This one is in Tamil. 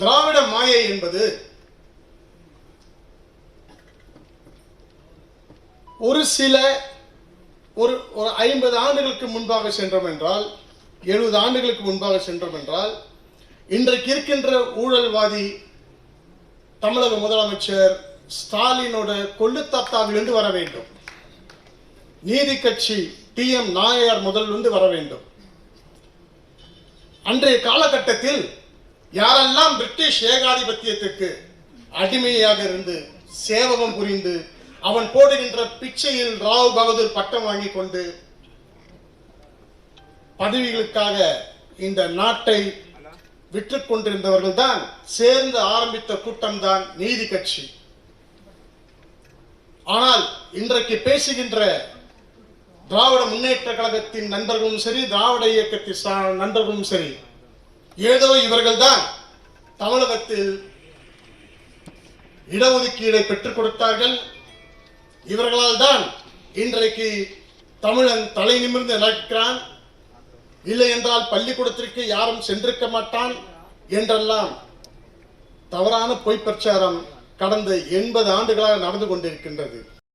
திராவிட மாயை என்பது ஒரு 50 ஆண்டுகளுக்கு முன்பாக சென்றோம் என்றால், 70 ஆண்டுகளுக்கு முன்பாக சென்றோம் என்றால், இன்றைக்கு இருக்கின்ற ஊழல்வாதி தமிழக முதலமைச்சர் ஸ்டாலினோட கொள்ளுத்தாத்தாவிலிருந்து வர வேண்டும். நீதி கட்சி TM நாயர் முதலிருந்து வர வேண்டும். அன்றைய காலகட்டத்தில் யாரெல்லாம் பிரிட்டிஷ் ஏகாதிபத்தியத்துக்கு அடிமையாக இருந்து சேவகம் புரிந்து அவன் போடுகின்ற பிச்சையில் ராவ் பகதூர் பட்டம் வாங்கி கொண்டு பதவிகளுக்காக இந்த நாட்டை விற்றுக் கொண்டிருந்தவர்கள் தான் சேர்ந்து ஆரம்பித்த கூட்டம் தான் நீதி கட்சி. ஆனால் இன்றைக்கு பேசுகின்ற திராவிட முன்னேற்ற கழகத்தின் நண்பர்களும் சரி, திராவிட இயக்கத்தின் நண்பர்களும் சரி, ஏதோ இவர்கள் தான் தமிழகத்தில் இடஒதுக்கீடை பெற்றுக் கொடுத்தார்கள், இவர்களால் தான் இன்றைக்கு தமிழன் தலை நிமிர்ந்து நடக்கிறான், இல்லை என்றால் பள்ளிக்கூடத்திற்கு யாரும் சென்றிருக்க மாட்டான் என்றெல்லாம் தவறான பொய் பிரச்சாரம் கடந்த 80 ஆண்டுகளாக நடந்து கொண்டிருக்கின்றது.